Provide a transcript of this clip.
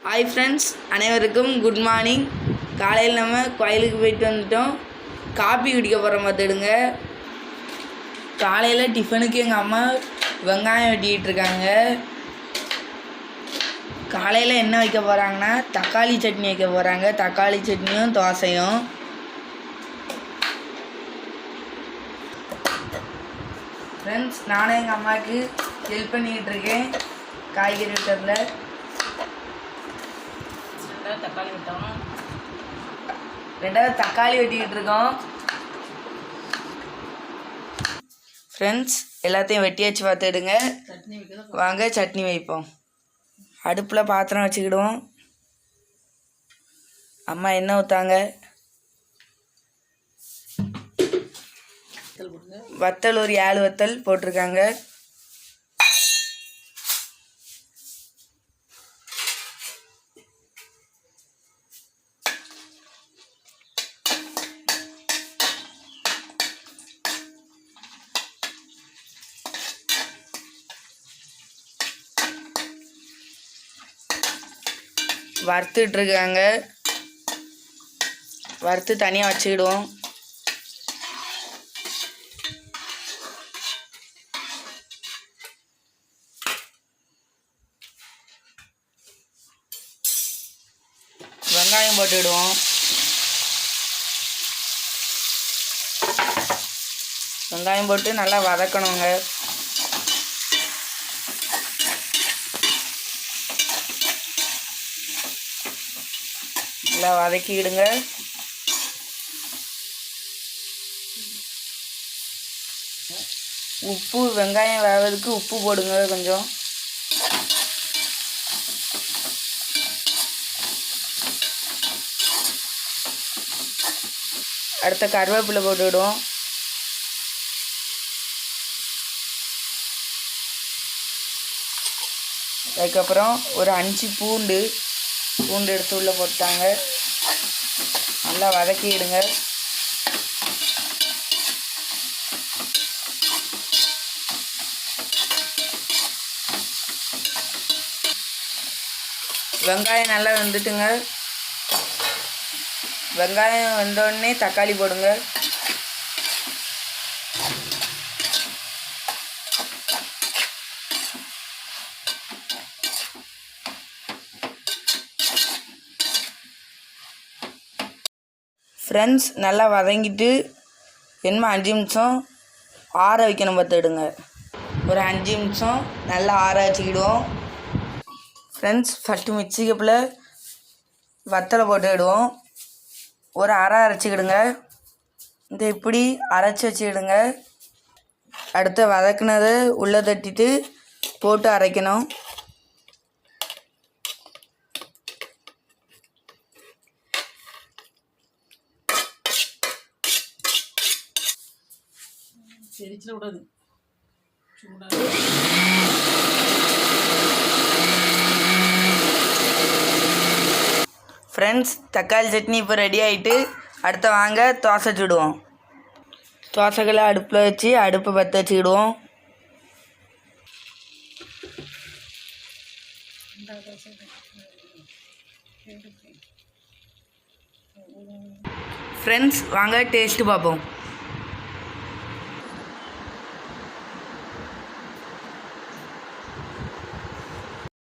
Hi friends, அனைவருக்கும் good morning. காலையில் நம்ம கோயிலுக்கு போயிட்டு வந்துட்டோம். காப்பி குடிக்க போகிறோம் பார்த்துடுங்க. காலையில் டிஃபனுக்கு எங்கள் அம்மா வெங்காயம் வெட்டிக்கிட்டு இருக்காங்க. காலையில் என்ன வைக்க போகிறாங்கன்னா தக்காளி சட்னி வைக்க போகிறாங்க. தக்காளி சட்னியும் தோசையும். ஃப்ரெண்ட்ஸ், நானும் எங்கள் அம்மாவுக்கு ஹெல்ப் பண்ணிக்கிட்டு இருக்கேன் காய்கறி வெட்டுறதுல. தக்காளி வெட்டோம், ரெண்டாவது தக்காளி வெட்டிக்கிட்டு இருக்கோம். ஃப்ரெண்ட்ஸ், எல்லாத்தையும் வெட்டி வச்சு பார்த்துடுங்க. வாங்க சட்னி வைப்போம். அடுப்பில் பாத்திரம் வச்சுக்கிடுவோம். அம்மா எண்ணெய் ஊற்றாங்க. வத்தல் ஒரு 7 வத்தல் போட்டிருக்காங்க. வறுத்துட்ருக்காங்க. வறுத்து தனியாக வச்சுக்கிடுவோம். வெங்காயம் போட்டுவிடுவோம். வெங்காயம் போட்டு நல்லா வதக்கணுங்க. நல்லா வதக்கிடுங்க. உப்பு, வெங்காயம் வேகிறதுக்கு உப்பு போடுங்க கொஞ்சம். அடுத்த கருவேப்பிலை போட்டுவிடுவோம். அதுக்கப்புறம் ஒரு 5 பூண்டு எடுத்து உள்ளே போட்டாங்க. நல்லா வதக்கிடுங்க. வெங்காயம் நல்லா வெந்துட்டுங்க. வெங்காயம் வெந்தோடனே தக்காளி போடுங்க. ஃப்ரெண்ட்ஸ், நல்லா வதங்கிட்டு என்ன 5 நிமிஷம் ஆற வைக்கணும் பார்த்துடுங்க. ஒரு 5 நிமிஷம் நல்லா ஆற வச்சுக்கிடுவோம். ஃப்ரெண்ட்ஸ், ஃபஸ்ட்டு மிக்ஸி கப்பில் வத்தலை போட்டுக்கிடுவோம். ஒரு அரை அரைச்சிக்கிடுங்க. இந்த இப்படி அரைச்சி வச்சுக்கிடுங்க. அடுத்து வதக்குனதை உள்ளே தட்டிட்டு போட்டு அரைக்கணும். ஃப்ரெண்ட்ஸ், தக்காளி சட்னி இப்போ ரெடி ஆகிட்டு அடுத்த வாங்க தோசை சுடுவோம். தோசைகளை அடுப்பில் வச்சு அடுப்பை பற்ற வச்சுக்கிடுவோம். ஃப்ரெண்ட்ஸ், வாங்க டேஸ்ட்டு பார்ப்போம்.